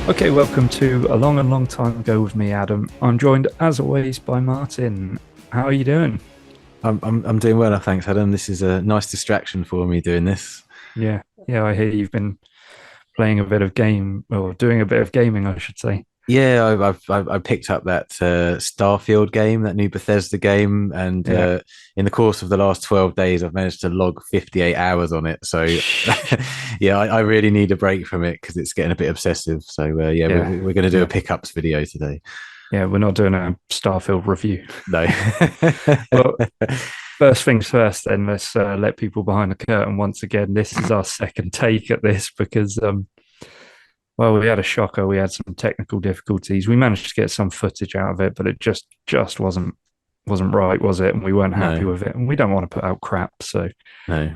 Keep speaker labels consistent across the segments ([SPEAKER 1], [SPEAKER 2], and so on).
[SPEAKER 1] Okay, welcome to A Long and Long Time Ago with me, Adam. I'm joined, as always, by Martyn. How are you doing?
[SPEAKER 2] I'm doing well, thanks, Adam. This is a nice distraction for me doing this.
[SPEAKER 1] Yeah, I hear you've been playing a bit of game, or doing a bit of gaming, I should say.
[SPEAKER 2] Yeah, I picked up that Starfield game, that new Bethesda game, and
[SPEAKER 1] Yeah.
[SPEAKER 2] in the course of the last 12 days, I've managed to log 58 hours on it. So, yeah, I really need a break from it because it's getting a bit obsessive. So, yeah,
[SPEAKER 1] Yeah,
[SPEAKER 2] we're going to do a
[SPEAKER 1] yeah,
[SPEAKER 2] pickups video today.
[SPEAKER 1] yeah. We're not doing a Starfield review.
[SPEAKER 2] No.
[SPEAKER 1] Well, first things first, then let's let people behind the curtain once again. This is our second take at this because, well, we had a shocker. We had some technical difficulties. We managed to get some footage out of it, but it just wasn't right, was it? And we weren't happy
[SPEAKER 2] No,
[SPEAKER 1] with it. And we don't want to put out crap, so
[SPEAKER 2] no.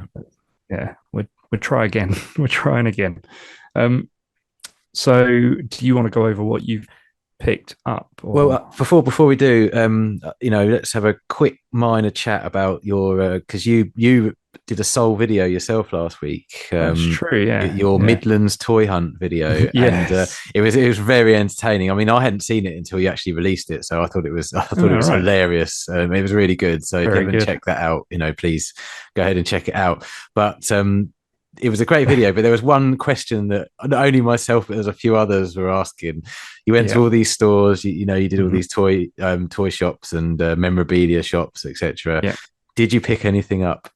[SPEAKER 1] yeah, we'd try again. We're trying again. Um, so do you want to go over what you've picked up,
[SPEAKER 2] Well,
[SPEAKER 1] or
[SPEAKER 2] before we do, let's have a quick minor chat about your because you did a Soul video yourself last week,
[SPEAKER 1] that's true? Yeah,
[SPEAKER 2] your
[SPEAKER 1] yeah,
[SPEAKER 2] Midlands toy hunt video, and
[SPEAKER 1] yes.
[SPEAKER 2] it was very entertaining. I mean, I hadn't seen it until you actually released it, so I thought it
[SPEAKER 1] All
[SPEAKER 2] was
[SPEAKER 1] right,
[SPEAKER 2] hilarious. It was really good. So if you
[SPEAKER 1] very
[SPEAKER 2] haven't
[SPEAKER 1] good.
[SPEAKER 2] checked that out, please go ahead and check it out. But it was a great video, but there was one question that not only myself but there's a few others were asking. You went to
[SPEAKER 1] Yeah.
[SPEAKER 2] all these stores, you did all
[SPEAKER 1] Mhm.
[SPEAKER 2] these toy shops and memorabilia shops, etc.
[SPEAKER 1] Yeah.
[SPEAKER 2] Did you pick anything up?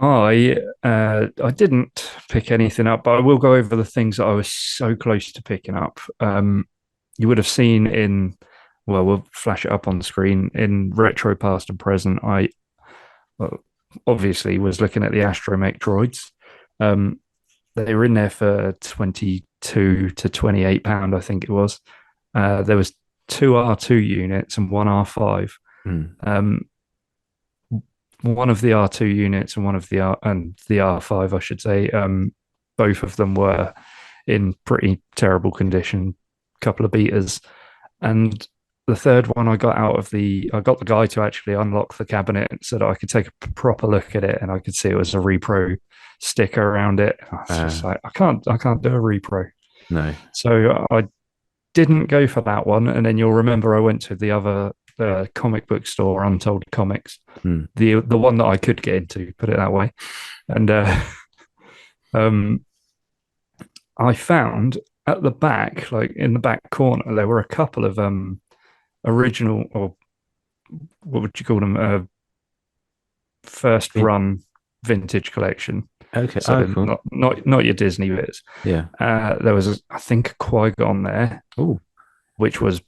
[SPEAKER 1] I didn't pick anything up, but I will go over the things that I was so close to picking up. You would have seen in, well, we'll flash it up on the screen in retro past and present. I well, obviously was looking at the astromech droids. Um, they were in there for 22 to 28 pound, I think it was. There was two R2 units and one R5.
[SPEAKER 2] Hmm.
[SPEAKER 1] Um, one of the R2 units and one of the R5, I should say. Both of them were in pretty terrible condition, couple of beaters. And the third one I got the guy to actually unlock the cabinet so that I could take a proper look at it and I could see it was a repro sticker around it. I was just
[SPEAKER 2] Uh,
[SPEAKER 1] like, I can't do a repro.
[SPEAKER 2] no.
[SPEAKER 1] So I didn't go for that one. And then you'll remember I went to the other comic book store, Untold Comics,
[SPEAKER 2] Hmm.
[SPEAKER 1] the one that I could get into, put it that way. And um, I found at the back, like in the back corner, there were a couple of original, or what would you call them, first run vintage collection.
[SPEAKER 2] Okay.
[SPEAKER 1] So
[SPEAKER 2] Oh, cool.
[SPEAKER 1] not your Disney bits.
[SPEAKER 2] Yeah.
[SPEAKER 1] There was, I think, a Qui-Gon there,
[SPEAKER 2] Oh.
[SPEAKER 1] which was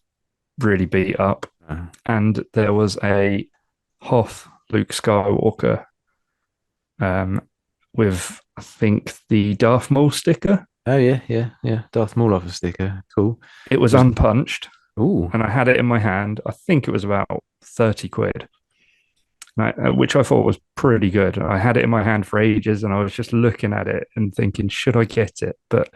[SPEAKER 1] really beat up,
[SPEAKER 2] Uh,
[SPEAKER 1] and there was a Hoth Luke Skywalker with, I think, the Darth Maul sticker.
[SPEAKER 2] oh yeah, yeah, yeah. Darth Maul off a sticker. Cool.
[SPEAKER 1] It was
[SPEAKER 2] Was
[SPEAKER 1] unpunched,
[SPEAKER 2] oh.
[SPEAKER 1] and I had it in my hand. I think it was about 30 quid, which I thought was pretty good. I had it in my hand for ages, and I was just looking at it and thinking, should I get it? But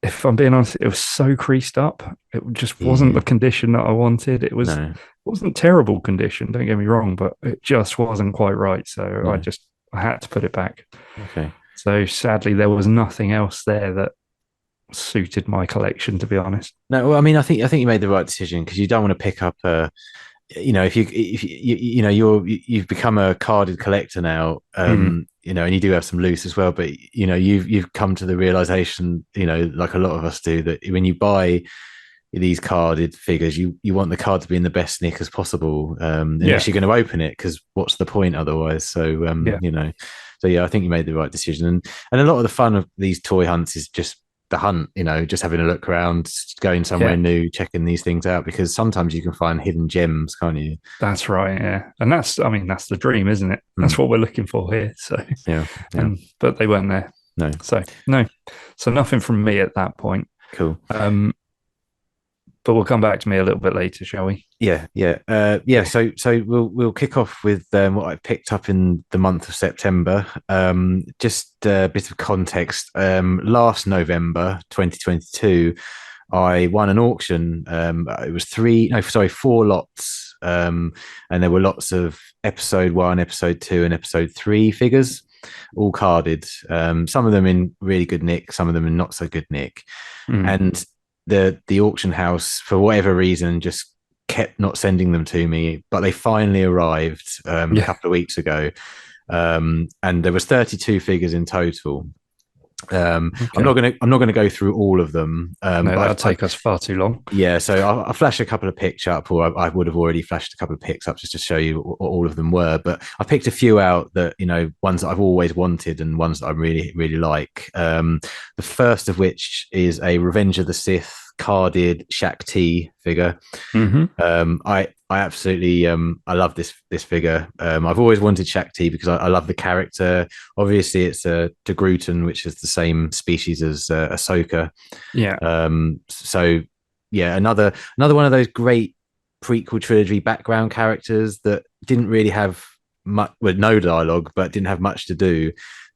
[SPEAKER 1] if I'm being honest, it was so creased up. It just wasn't
[SPEAKER 2] Yeah.
[SPEAKER 1] the condition that I wanted.
[SPEAKER 2] No.
[SPEAKER 1] Wasn't terrible condition, don't get me wrong, but it just wasn't quite right. So
[SPEAKER 2] No.
[SPEAKER 1] I had to put it back.
[SPEAKER 2] Okay.
[SPEAKER 1] So sadly, there was nothing else there that suited my collection, to be honest.
[SPEAKER 2] No, well, I mean, I think you made the right decision because you don't want to pick up a, if you've become a carded collector now,
[SPEAKER 1] Mm,
[SPEAKER 2] and you do have some loose as well, but you've come to the realization, like a lot of us do, that when you buy these carded figures, you want the card to be in the best nick as possible,
[SPEAKER 1] yeah,
[SPEAKER 2] unless you're going to open it, because what's the point otherwise? So
[SPEAKER 1] yeah,
[SPEAKER 2] so yeah, I think you made the right decision, and a lot of the fun of these toy hunts is just the hunt, just having a look around, going somewhere
[SPEAKER 1] yeah.
[SPEAKER 2] new, checking these things out, because sometimes you can find hidden gems, can't you?
[SPEAKER 1] That's right. Yeah, and I mean, that's the dream, isn't it?
[SPEAKER 2] Hmm.
[SPEAKER 1] That's what we're looking for here. So,
[SPEAKER 2] Yeah, yeah.
[SPEAKER 1] and but they weren't there.
[SPEAKER 2] No,
[SPEAKER 1] So no, so nothing from me at that point.
[SPEAKER 2] cool.
[SPEAKER 1] Um, but we'll come back to me a little bit later, shall we?
[SPEAKER 2] Yeah. So we'll kick off with what I picked up in the month of September. Just a bit of context. Last November 2022, I won an auction. It was four lots. And there were lots of episode one, episode two, and episode three figures, all carded. Some of them in really good nick, some of them in not so good nick.
[SPEAKER 1] Mm.
[SPEAKER 2] And the auction house, for whatever reason, just kept not sending them to me, but they finally arrived a
[SPEAKER 1] Yeah.
[SPEAKER 2] couple of weeks ago. And there was 32 figures in total.
[SPEAKER 1] Okay.
[SPEAKER 2] I'm not gonna go through all of them.
[SPEAKER 1] No, that'll
[SPEAKER 2] But
[SPEAKER 1] take us far too long.
[SPEAKER 2] yeah, so I'll flash a couple of pics up, or I would have already flashed a couple of pics up just to show you what all of them were. But I picked a few out that, ones that I've always wanted and ones that I really, really like. The first of which is a Revenge of the Sith carded Shaq T figure.
[SPEAKER 1] Hmm.
[SPEAKER 2] I absolutely I love this figure. I've always wanted Shaq T because I love the character. Obviously, it's a Degrutan, which is the same species as Ahsoka.
[SPEAKER 1] Yeah.
[SPEAKER 2] So yeah, another one of those great prequel trilogy background characters that didn't really have much, well, no dialogue, but didn't have much to do.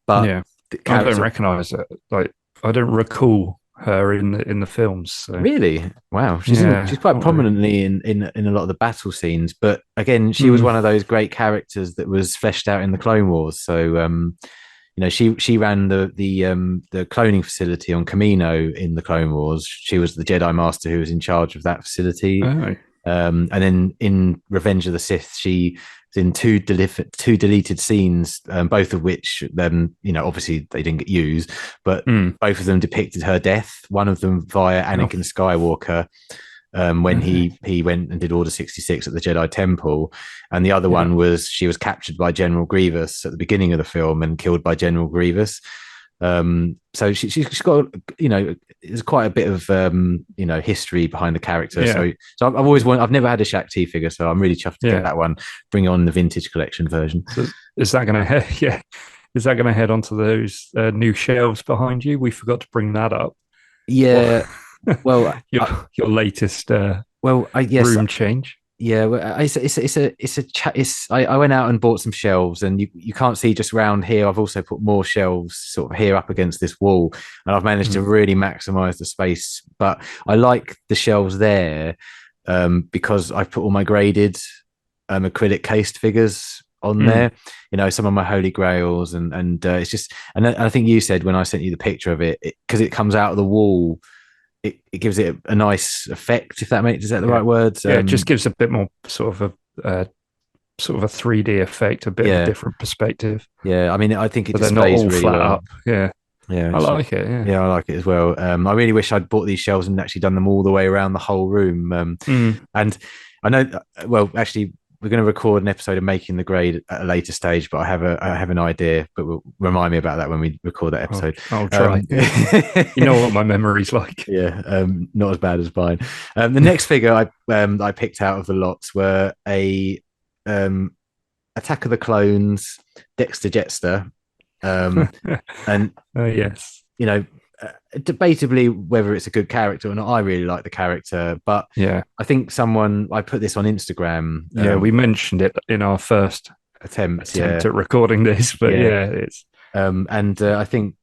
[SPEAKER 2] But
[SPEAKER 1] Yeah.
[SPEAKER 2] the
[SPEAKER 1] I don't
[SPEAKER 2] character,
[SPEAKER 1] recognize it. Like, I don't recall her in the films. So
[SPEAKER 2] really, wow,
[SPEAKER 1] yeah.
[SPEAKER 2] she's quite
[SPEAKER 1] Not really.
[SPEAKER 2] prominently in a lot of the battle scenes. But again, she was
[SPEAKER 1] Mm.
[SPEAKER 2] one of those great characters that was fleshed out in the Clone Wars. So she ran the cloning facility on Camino in the Clone Wars. She was the Jedi Master who was in charge of that facility.
[SPEAKER 1] Oh.
[SPEAKER 2] And then in Revenge of the Sith, she was in two deleted scenes, both of which obviously they didn't get used, but
[SPEAKER 1] Mm.
[SPEAKER 2] both of them depicted her death. One of them via
[SPEAKER 1] Oh.
[SPEAKER 2] Anakin Skywalker, when
[SPEAKER 1] Okay.
[SPEAKER 2] he went and did Order 66 at the Jedi Temple, and the other
[SPEAKER 1] Yeah.
[SPEAKER 2] one was she was captured by General Grievous at the beginning of the film and killed by General Grievous. So she's got, there's quite a bit of history behind the character.
[SPEAKER 1] Yeah.
[SPEAKER 2] So I've never had a Shaq T figure, so I'm really chuffed to get
[SPEAKER 1] Yeah.
[SPEAKER 2] that one. Bring on the vintage collection version.
[SPEAKER 1] So is that going to head? Yeah. Is that going to head onto those new shelves behind you? We forgot to bring that up.
[SPEAKER 2] Yeah,
[SPEAKER 1] What
[SPEAKER 2] well,
[SPEAKER 1] your latest
[SPEAKER 2] I yes,
[SPEAKER 1] room change?
[SPEAKER 2] yeah, well, I went out and bought some shelves, and you can't see just around here. I've also put more shelves sort of here up against this wall, and I've managed to
[SPEAKER 1] Mm.
[SPEAKER 2] really maximize the space. But I like the shelves there, because I put all my graded acrylic cased figures on
[SPEAKER 1] Mm.
[SPEAKER 2] there. Some of my holy grails, and it's just, and I think you said when I sent you the picture of it, because it comes out of the wall, it gives it a nice effect, if that makes, is that the
[SPEAKER 1] Yeah.
[SPEAKER 2] right words?
[SPEAKER 1] Yeah. It just gives a bit more sort of a 3D effect, a bit of a
[SPEAKER 2] Yeah,
[SPEAKER 1] different perspective.
[SPEAKER 2] yeah. I mean, I think it
[SPEAKER 1] So they're not
[SPEAKER 2] displays
[SPEAKER 1] all
[SPEAKER 2] really
[SPEAKER 1] flat
[SPEAKER 2] well.
[SPEAKER 1] up. Yeah.
[SPEAKER 2] Yeah,
[SPEAKER 1] I like it. Yeah.
[SPEAKER 2] yeah, I like it as well. I really wish I'd bought these shelves and actually done them all the way around the whole room.
[SPEAKER 1] Mm.
[SPEAKER 2] And I know, well, actually, we're going to record an episode of Making the Grade at a later stage, but I have an idea, but we'll remind me about that when we record that episode.
[SPEAKER 1] I'll try. You know what my memory's like.
[SPEAKER 2] Yeah, not as bad as mine. The next figure I picked out of the lots were a Attack of the Clones Dexter Jetster, and
[SPEAKER 1] Yes.
[SPEAKER 2] you know, debatably whether it's a good character or not. I really like the character, but
[SPEAKER 1] Yeah.
[SPEAKER 2] I think I put this on Instagram.
[SPEAKER 1] Yeah. We mentioned it in our first
[SPEAKER 2] Attempt,
[SPEAKER 1] attempt at recording this, but
[SPEAKER 2] Yeah.
[SPEAKER 1] yeah, it's
[SPEAKER 2] and I think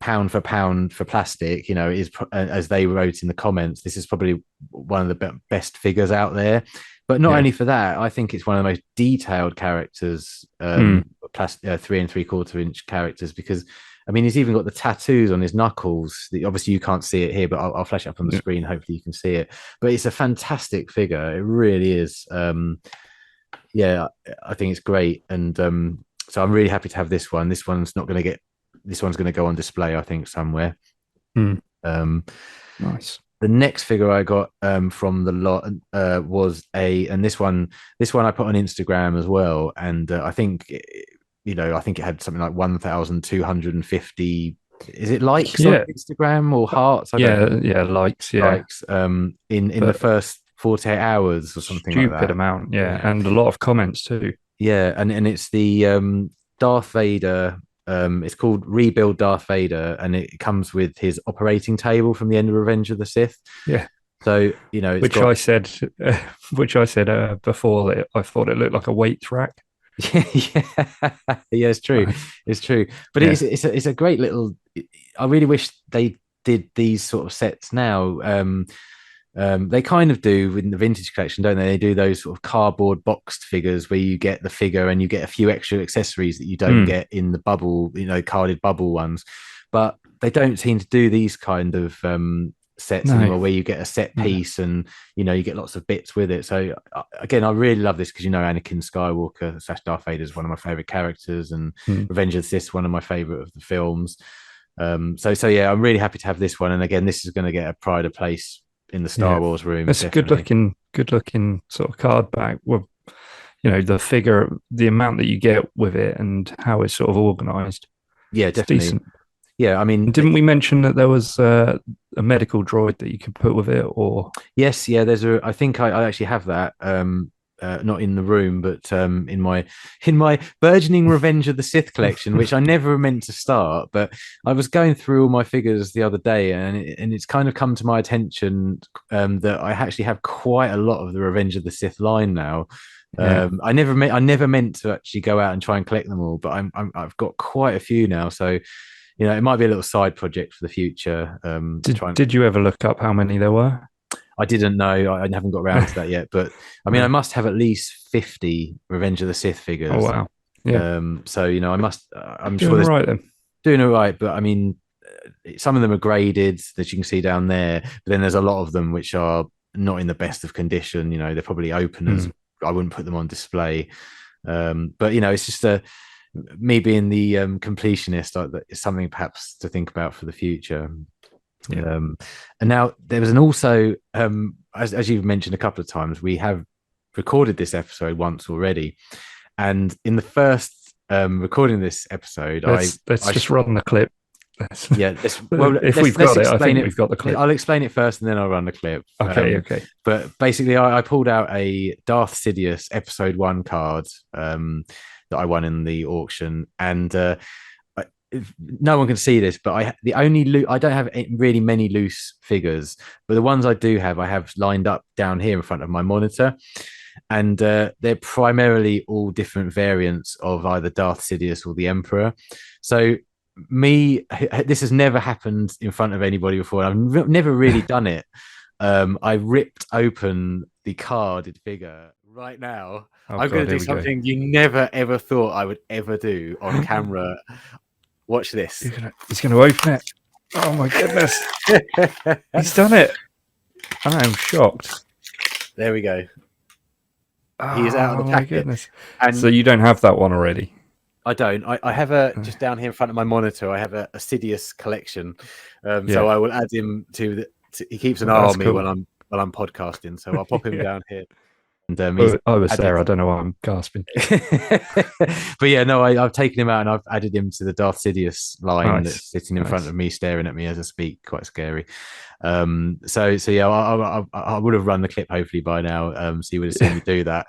[SPEAKER 2] pound for plastic, is as they wrote in the comments, this is probably one of the best figures out there. But not
[SPEAKER 1] yeah.
[SPEAKER 2] only for that, I think it's one of the most detailed characters, 3 3/4 inch characters, because I mean, he's even got the tattoos on his knuckles. Obviously, you can't see it here, but I'll flash it up on the
[SPEAKER 1] Yeah.
[SPEAKER 2] screen. Hopefully, you can see it. But it's a fantastic figure. It really is. Yeah, I think it's great, and so I'm really happy to have this one. This one's going to go on display, I think, somewhere.
[SPEAKER 1] Mm.
[SPEAKER 2] Um,
[SPEAKER 1] Nice.
[SPEAKER 2] the next figure I got from the lot was and this one I put on Instagram as well, and I think I think it had something like 1,250. Is it likes on
[SPEAKER 1] Yeah.
[SPEAKER 2] Instagram or hearts? I don't
[SPEAKER 1] Yeah.
[SPEAKER 2] know.
[SPEAKER 1] Yeah. Likes. Yeah.
[SPEAKER 2] Likes in the first 48 hours or something like
[SPEAKER 1] Stupid
[SPEAKER 2] that.
[SPEAKER 1] amount. Yeah. And a lot of comments too.
[SPEAKER 2] Yeah, and it's the Darth Vader. It's called Rebuild Darth Vader, and it comes with his operating table from the end of Revenge of the Sith.
[SPEAKER 1] Yeah.
[SPEAKER 2] So it's
[SPEAKER 1] which
[SPEAKER 2] got
[SPEAKER 1] I said, which I said before that I thought it looked like a weights rack.
[SPEAKER 2] yeah, yeah, it's true,
[SPEAKER 1] Uh,
[SPEAKER 2] it's true. But
[SPEAKER 1] yeah,
[SPEAKER 2] it's a great little. I really wish they did these sort of sets now. They kind of do in the vintage collection, don't they? They do those sort of cardboard boxed figures where you get the figure and you get a few extra accessories that you don't
[SPEAKER 1] mm,
[SPEAKER 2] get in the bubble, carded bubble ones. But they don't seem to do these kind of sets
[SPEAKER 1] no,
[SPEAKER 2] anymore, where you get a set
[SPEAKER 1] no,
[SPEAKER 2] piece and you get lots of bits with it. So again, I really love this because Anakin Skywalker slash Darth Vader is one of my favorite characters, and
[SPEAKER 1] mm,
[SPEAKER 2] Revenge of the Sith one of my favorite of the films. So yeah, I'm really happy to have this one. And again, this is going to get a pride of place in the Star
[SPEAKER 1] yeah.
[SPEAKER 2] Wars room,
[SPEAKER 1] It's a
[SPEAKER 2] definitely.
[SPEAKER 1] good looking sort of card back. Well, the figure, the amount that you get with it, and how it's sort of organized.
[SPEAKER 2] Yeah,
[SPEAKER 1] It's
[SPEAKER 2] definitely.
[SPEAKER 1] decent.
[SPEAKER 2] Yeah, I mean,
[SPEAKER 1] And didn't we mention that there was a medical droid that you could put with it, or
[SPEAKER 2] yes, yeah. I think I actually have that. Not in the room, but in my burgeoning Revenge of the Sith collection, which I never meant to start. But I was going through all my figures the other day, and it's kind of come to my attention that I actually have quite a lot of the Revenge of the Sith line now.
[SPEAKER 1] yeah?
[SPEAKER 2] I never meant to actually go out and try and collect them all, but I've got quite a few now. So it might be a little side project for the future.
[SPEAKER 1] Did did you ever look up how many there were?
[SPEAKER 2] I didn't know. I haven't got around to that yet, but I mean, I
[SPEAKER 1] No.
[SPEAKER 2] must have at least 50 Revenge of the Sith
[SPEAKER 1] Oh
[SPEAKER 2] figures.
[SPEAKER 1] wow. Yeah.
[SPEAKER 2] So I must. I'm sure
[SPEAKER 1] Doing all
[SPEAKER 2] there's
[SPEAKER 1] right then.
[SPEAKER 2] doing all right, but I mean, some of them are graded that you can see down there, but then there's a lot of them which are not in the best of condition. They're probably openers.
[SPEAKER 1] Mm,
[SPEAKER 2] I wouldn't put them on display. But it's just me being the completionist. It's something perhaps to think about for the future.
[SPEAKER 1] yeah.
[SPEAKER 2] And now there was also, as you've mentioned a couple of times, we have recorded this episode once already, and in the first recording of this episode,
[SPEAKER 1] Let's just run the clip. Let's,
[SPEAKER 2] yeah,
[SPEAKER 1] if we've
[SPEAKER 2] let's
[SPEAKER 1] got it, I
[SPEAKER 2] explain
[SPEAKER 1] think
[SPEAKER 2] it.
[SPEAKER 1] we've got the clip.
[SPEAKER 2] I'll explain it first, and then I'll run the clip.
[SPEAKER 1] Okay. Okay.
[SPEAKER 2] But basically, I pulled out a Darth Sidious Episode One card that I won in the auction, and no one can see this, but I don't have really many loose figures, but the ones I do have, I have lined up down here in front of my monitor, and they're primarily all different variants of either Darth Sidious or the Emperor. So this has never happened in front of anybody before. I've never really done it. I ripped open the carded figure right now.
[SPEAKER 1] Oh
[SPEAKER 2] I'm going
[SPEAKER 1] God,
[SPEAKER 2] to do
[SPEAKER 1] here we go.
[SPEAKER 2] something you never ever thought I would ever do on camera. Watch this.
[SPEAKER 1] He's gonna open it. Oh my goodness, he's done it. I am shocked.
[SPEAKER 2] There we go. He is out of
[SPEAKER 1] Oh
[SPEAKER 2] the
[SPEAKER 1] my
[SPEAKER 2] packet.
[SPEAKER 1] goodness. So
[SPEAKER 2] And
[SPEAKER 1] you don't have that one already?
[SPEAKER 2] I don't. I have just down here in front of my monitor, I have a Sidious collection. So
[SPEAKER 1] Yeah.
[SPEAKER 2] I will add him he keeps an eye
[SPEAKER 1] That's
[SPEAKER 2] on me
[SPEAKER 1] cool.
[SPEAKER 2] while I'm podcasting. So I'll pop him
[SPEAKER 1] Yeah.
[SPEAKER 2] down here. And he's
[SPEAKER 1] I was
[SPEAKER 2] added.
[SPEAKER 1] there. I don't know why I'm gasping.
[SPEAKER 2] But yeah, no, I've taken him out and I've added him to the Darth Sidious line
[SPEAKER 1] Nice.
[SPEAKER 2] that's sitting in front
[SPEAKER 1] Nice.
[SPEAKER 2] of me, staring at me as I speak. Quite scary. So yeah, I would have run the clip hopefully by now. So you would have seen me do that.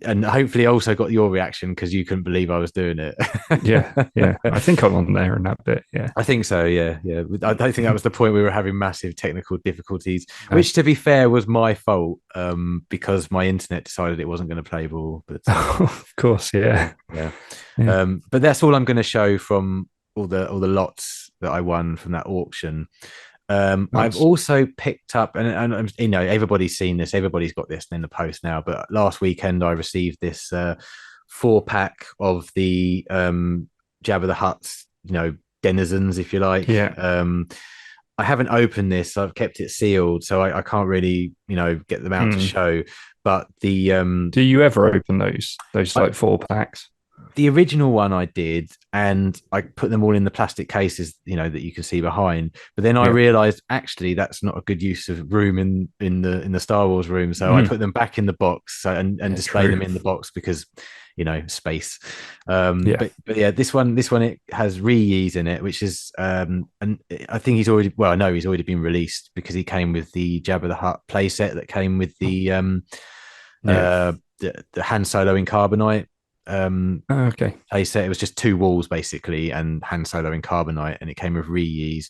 [SPEAKER 2] And hopefully also got your reaction because you couldn't believe I was doing it.
[SPEAKER 1] Yeah. Yeah. I think I'm on there in that bit. Yeah.
[SPEAKER 2] I think so. Yeah, yeah. I don't think that was the point we were having massive technical difficulties,
[SPEAKER 1] No.
[SPEAKER 2] which, to be fair, was my fault because my internet decided it wasn't going to play ball. But
[SPEAKER 1] Of course. Yeah.
[SPEAKER 2] yeah,
[SPEAKER 1] Yeah.
[SPEAKER 2] but that's all I'm going to show from all the lots that I won from that auction. I've
[SPEAKER 1] Nice.
[SPEAKER 2] also picked up, and everybody's seen this, everybody's got this in the post now. But last weekend, I received this 4-pack of the Jabba the Hutt, denizens, if you like.
[SPEAKER 1] Yeah.
[SPEAKER 2] I haven't opened this; I've kept it sealed, so I can't really, get them out to
[SPEAKER 1] Mm.
[SPEAKER 2] show. But the
[SPEAKER 1] Do you ever open those
[SPEAKER 2] I,
[SPEAKER 1] like 4 packs?
[SPEAKER 2] the original one I did, and I put them all in the plastic cases, that you can see behind. But then I
[SPEAKER 1] Yeah.
[SPEAKER 2] realized actually that's not a good use of room in the Star Wars room, so I
[SPEAKER 1] Mm.
[SPEAKER 2] put them back in the box and
[SPEAKER 1] Yeah.
[SPEAKER 2] display them
[SPEAKER 1] True.
[SPEAKER 2] in the box because space.
[SPEAKER 1] Yeah.
[SPEAKER 2] But yeah, this one it has Ree's in it, which is and I think I know he's already been released because he came with the Jabba the Hutt playset that came with the
[SPEAKER 1] Yeah.
[SPEAKER 2] the Han Solo in carbonite
[SPEAKER 1] Okay.
[SPEAKER 2] playset. It was just 2 walls basically, and Han Solo in carbonite, and it came with reuse.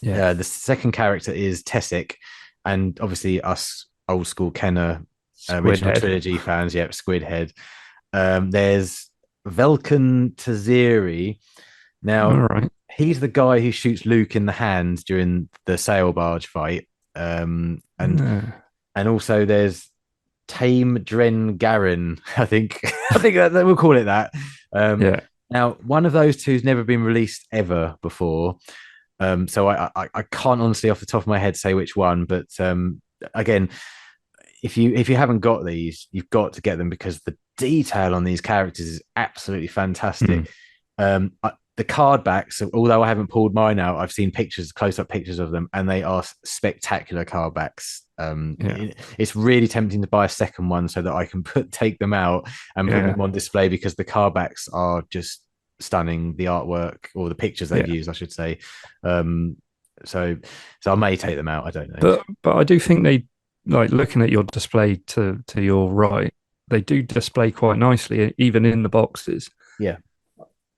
[SPEAKER 1] Yeah.
[SPEAKER 2] The second character is Tessic, and obviously us old school Kenner
[SPEAKER 1] Squid
[SPEAKER 2] original
[SPEAKER 1] head.
[SPEAKER 2] trilogy fans, yep, Squid Head. There's Velkan Taziri. Now,
[SPEAKER 1] All right.
[SPEAKER 2] he's the guy who shoots Luke in the hand during the sail barge fight. Um, and
[SPEAKER 1] Yeah.
[SPEAKER 2] and also there's Tame Dren Garen. I think that we'll call it that. Um,
[SPEAKER 1] Yeah.
[SPEAKER 2] Now, one of those two's never been released ever before. So I can't honestly off the top of my head say which one, but again, if you haven't got these, you've got to get them because the detail on these characters is absolutely
[SPEAKER 1] Mm.
[SPEAKER 2] fantastic. The card backs, although I haven't pulled mine out, I've seen pictures, close up pictures of them, and they are spectacular card backs.
[SPEAKER 1] Yeah.
[SPEAKER 2] It's really tempting to buy a second one so that I can take them out and put
[SPEAKER 1] Yeah.
[SPEAKER 2] them on display because the card backs are just stunning. The artwork or the pictures they've
[SPEAKER 1] Yeah.
[SPEAKER 2] used, I should say. Um, so, so I may take them out. I don't know.
[SPEAKER 1] But I do think they like looking at your display to your right. They do display quite nicely, even in the boxes.
[SPEAKER 2] Yeah.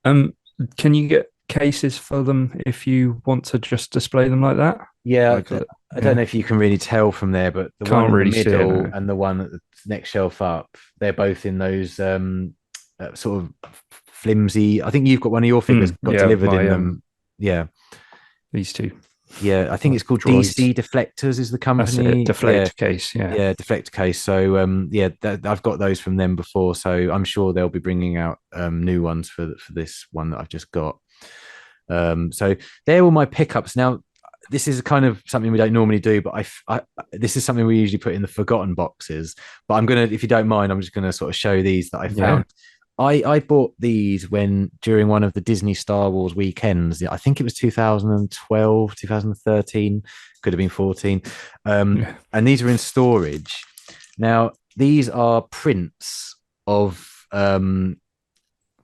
[SPEAKER 1] Um, can you get cases for them if you want to just display them like that?
[SPEAKER 2] Yeah,
[SPEAKER 1] Like,
[SPEAKER 2] I don't
[SPEAKER 1] yeah,
[SPEAKER 2] know if you can really tell from there, but the one
[SPEAKER 1] can't
[SPEAKER 2] in the
[SPEAKER 1] really see it
[SPEAKER 2] middle
[SPEAKER 1] now.
[SPEAKER 2] and the one at the next shelf up, they're both in those sort of flimsy. I think you've got one of your figures got
[SPEAKER 1] Yeah,
[SPEAKER 2] delivered
[SPEAKER 1] my
[SPEAKER 2] in them. Yeah,
[SPEAKER 1] these two
[SPEAKER 2] yeah. I think
[SPEAKER 1] like
[SPEAKER 2] it's called
[SPEAKER 1] droids.
[SPEAKER 2] DC Deflectors is the
[SPEAKER 1] That's it.
[SPEAKER 2] company. Yeah,
[SPEAKER 1] Deflect case. Yeah,
[SPEAKER 2] yeah, Deflector case. So yeah, I've got those from them before. So I'm sure they'll be bringing out new ones for this one that I've just got. So they're all my pickups. Now, this is kind of something we don't normally do, but this is something we usually put in the forgotten boxes. But I'm gonna, if you don't mind, I'm just gonna sort of show these that I
[SPEAKER 1] yeah,
[SPEAKER 2] found. I bought these when during one of the Disney Star Wars weekends. I think it was 2012, 2013, could have been 14.
[SPEAKER 1] yeah.
[SPEAKER 2] And these are in storage. Now, these are prints of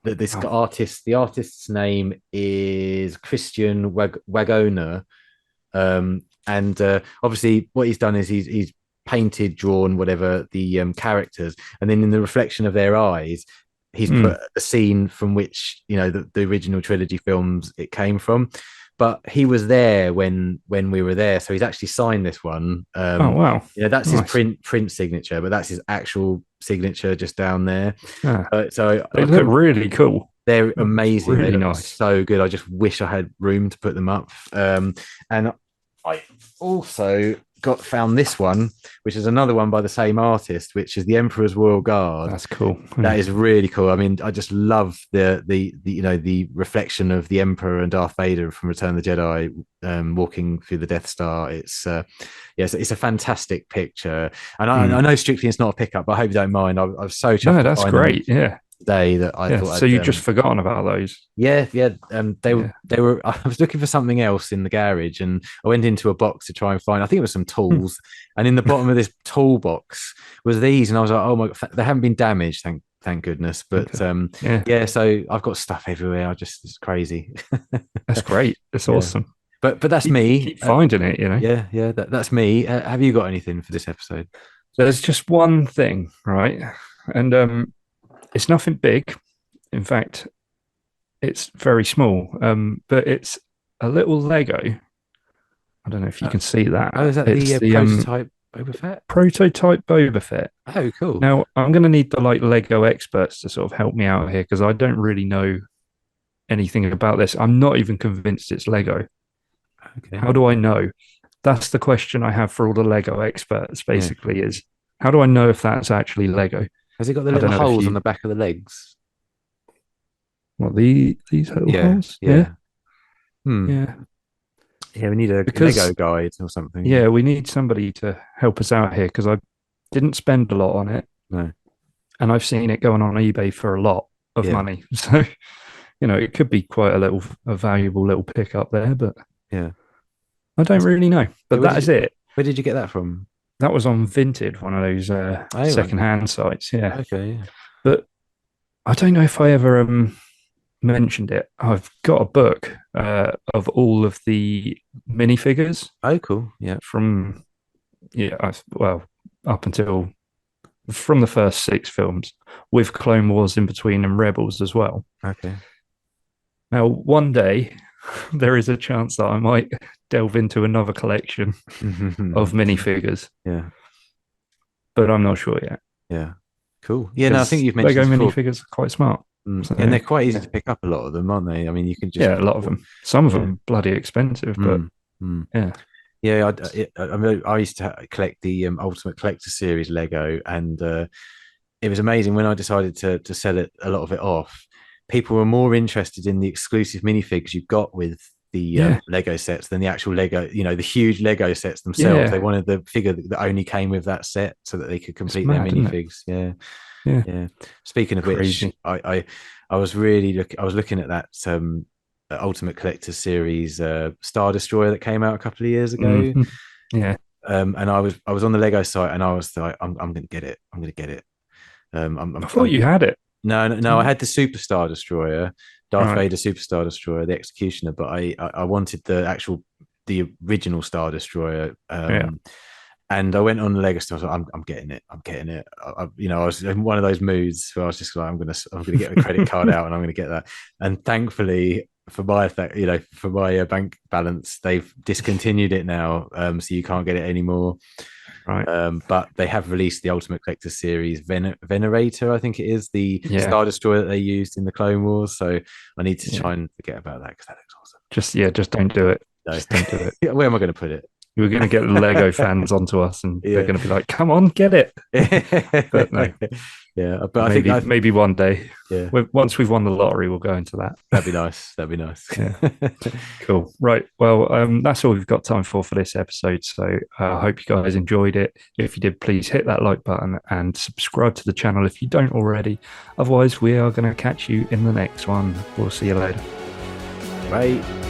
[SPEAKER 2] this
[SPEAKER 1] Oh,
[SPEAKER 2] artist. The artist's name is Christian Wagona, and obviously what he's done is he's painted, drawn, whatever the characters, and then in the reflection of their eyes, he's
[SPEAKER 1] mm.
[SPEAKER 2] put a scene from which the original trilogy films it came from. But he was there when we were there, so he's actually signed this one.
[SPEAKER 1] Oh wow,
[SPEAKER 2] That's his
[SPEAKER 1] nice.
[SPEAKER 2] print signature, but that's his actual signature just down there.
[SPEAKER 1] Yeah,
[SPEAKER 2] So
[SPEAKER 1] they
[SPEAKER 2] I
[SPEAKER 1] look
[SPEAKER 2] couldn't.
[SPEAKER 1] really cool.
[SPEAKER 2] They're
[SPEAKER 1] Look
[SPEAKER 2] amazing. They
[SPEAKER 1] really
[SPEAKER 2] look
[SPEAKER 1] nice.
[SPEAKER 2] so good. I just wish I had room to put them up. And I also found this one, which is another one by the same artist, which is the Emperor's Royal Guard.
[SPEAKER 1] That's cool.
[SPEAKER 2] That
[SPEAKER 1] Yeah,
[SPEAKER 2] is really cool. I mean, I just love the reflection of the Emperor and Darth Vader from Return of the Jedi walking through the Death Star. Yes, it's a fantastic picture, and I
[SPEAKER 1] mm.
[SPEAKER 2] know strictly it's not a pickup, but I hope you don't mind. I was so chuffed
[SPEAKER 1] No,
[SPEAKER 2] to
[SPEAKER 1] that's
[SPEAKER 2] find them
[SPEAKER 1] great. Yeah,
[SPEAKER 2] today that I
[SPEAKER 1] yeah.
[SPEAKER 2] thought
[SPEAKER 1] So
[SPEAKER 2] I'd
[SPEAKER 1] you just forgotten about those.
[SPEAKER 2] yeah, yeah.
[SPEAKER 1] Yeah,
[SPEAKER 2] They were. I was looking for something else in the garage, and I went into a box to try and find. I think it was some
[SPEAKER 1] Hmm.
[SPEAKER 2] tools, and in the bottom of this tool box was these, and I was like, oh my, they haven't been damaged, thank goodness. But
[SPEAKER 1] Okay. Yeah,
[SPEAKER 2] yeah. So I've got stuff everywhere. It's crazy.
[SPEAKER 1] that's great. That's
[SPEAKER 2] Yeah,
[SPEAKER 1] awesome.
[SPEAKER 2] but that's me.
[SPEAKER 1] Keep finding it. You know,
[SPEAKER 2] Yeah, yeah. That's me. Have you got anything for this episode?
[SPEAKER 1] there's just one thing, right? And it's nothing big. In fact, it's very small. But it's a little Lego. I don't know if you
[SPEAKER 2] Uh,
[SPEAKER 1] can see
[SPEAKER 2] oh,
[SPEAKER 1] that.
[SPEAKER 2] is that
[SPEAKER 1] It's
[SPEAKER 2] the
[SPEAKER 1] the
[SPEAKER 2] prototype Boba Fett?
[SPEAKER 1] prototype Boba Fett.
[SPEAKER 2] Oh, cool.
[SPEAKER 1] Now, I'm going to need the like Lego experts to sort of help me out here because I don't really know anything about this. I'm not even convinced it's Lego.
[SPEAKER 2] Okay.
[SPEAKER 1] How do I know? That's the question I have for all the Lego experts,
[SPEAKER 2] Yeah.
[SPEAKER 1] basically, is how do I know if that's actually Lego?
[SPEAKER 2] Has it got the
[SPEAKER 1] I
[SPEAKER 2] little
[SPEAKER 1] don't know if
[SPEAKER 2] holes on
[SPEAKER 1] you,
[SPEAKER 2] the back of the legs?
[SPEAKER 1] what, these little
[SPEAKER 2] Yeah,
[SPEAKER 1] holes? Yeah.
[SPEAKER 2] yeah. Hmm.
[SPEAKER 1] Yeah.
[SPEAKER 2] Yeah, we need a Lego
[SPEAKER 1] Because,
[SPEAKER 2] guide or something.
[SPEAKER 1] yeah, we need somebody to help us out here because I didn't spend a lot on it
[SPEAKER 2] No.
[SPEAKER 1] and I've seen it going on eBay for a lot of
[SPEAKER 2] Yeah,
[SPEAKER 1] money. So, it could be quite a valuable little pickup there, but
[SPEAKER 2] yeah.
[SPEAKER 1] I don't really know.
[SPEAKER 2] Yeah,
[SPEAKER 1] But that is it.
[SPEAKER 2] where did you get that from?
[SPEAKER 1] That was on Vinted, one of those
[SPEAKER 2] Oh, right.
[SPEAKER 1] second-hand sites. Yeah,
[SPEAKER 2] Okay. Yeah.
[SPEAKER 1] but I don't know if I ever mentioned it. I've got a book of all of the minifigures
[SPEAKER 2] Oh, cool. Yeah.
[SPEAKER 1] from well up until from the first six films, with Clone Wars in between and Rebels as well.
[SPEAKER 2] Okay.
[SPEAKER 1] Now, one day there is a chance that I might delve into another collection of minifigures,
[SPEAKER 2] Yeah,
[SPEAKER 1] but I'm not sure yet
[SPEAKER 2] yeah, cool. Yeah, no, I think
[SPEAKER 1] because
[SPEAKER 2] you've mentioned
[SPEAKER 1] Lego
[SPEAKER 2] this before.
[SPEAKER 1] minifigures are quite smart. So,
[SPEAKER 2] And they're quite easy
[SPEAKER 1] yeah,
[SPEAKER 2] to pick up. A lot of them, aren't they? I mean, you can just,
[SPEAKER 1] yeah, a lot of them. Some of
[SPEAKER 2] yeah.
[SPEAKER 1] them bloody expensive, but
[SPEAKER 2] Mm, mm.
[SPEAKER 1] yeah,
[SPEAKER 2] Yeah, I mean, I used to collect the Ultimate Collector Series Lego, and it was amazing when I decided to sell it a lot of it off. People were more interested in the exclusive minifigs you got with the
[SPEAKER 1] yeah,
[SPEAKER 2] Lego sets than the actual Lego, the huge Lego sets themselves. They
[SPEAKER 1] yeah.
[SPEAKER 2] wanted the figure that only came with that set so that they could
[SPEAKER 1] It's
[SPEAKER 2] complete their
[SPEAKER 1] mad, isn't it?
[SPEAKER 2] minifigs. Yeah,
[SPEAKER 1] Yeah,
[SPEAKER 2] yeah. Speaking of which,
[SPEAKER 1] crazy.
[SPEAKER 2] I was I was looking at that Ultimate Collector Series Star Destroyer that came out a couple of years ago.
[SPEAKER 1] Hmm. Yeah,
[SPEAKER 2] And I was on the Lego site and I was like, I'm gonna get it. I'm gonna get it.
[SPEAKER 1] I thought
[SPEAKER 2] I'm
[SPEAKER 1] you had it.
[SPEAKER 2] no, I had the Superstar Destroyer, Darth
[SPEAKER 1] Right.
[SPEAKER 2] Vader Superstar Destroyer, the Executioner, but I wanted the original Star Destroyer.
[SPEAKER 1] Yeah,
[SPEAKER 2] And I went on the Lego store. I was like, I'm getting it. I'm getting it. I was in one of those moods where I was just like, I'm gonna get the credit card out and I'm gonna get that. And thankfully, for my for my bank balance, they've discontinued it now, so you can't get it anymore.
[SPEAKER 1] right.
[SPEAKER 2] But they have released the Ultimate Collector Series Venerator, I think it is the
[SPEAKER 1] Yeah,
[SPEAKER 2] Star Destroyer that they used in the Clone Wars. So I need to
[SPEAKER 1] yeah.
[SPEAKER 2] try and forget about that because that looks
[SPEAKER 1] Just don't do it. Just don't do it.
[SPEAKER 2] awesome. No, where am I going to put it?
[SPEAKER 1] You were going to get Lego fans onto us, and they're
[SPEAKER 2] Yeah.
[SPEAKER 1] going to be like, "Come on, get it." But no,
[SPEAKER 2] Yeah, but I think
[SPEAKER 1] maybe maybe one day,
[SPEAKER 2] yeah,
[SPEAKER 1] once we've won the lottery, we'll go into that.
[SPEAKER 2] that'd be nice. That'd be nice.
[SPEAKER 1] Yeah, cool. Right. Well, that's all we've got time for this episode. So I hope you guys enjoyed it. If you did, please hit that like button and subscribe to the channel if you don't already. Otherwise, we are going to catch you in the next one. We'll see you later.
[SPEAKER 2] Right.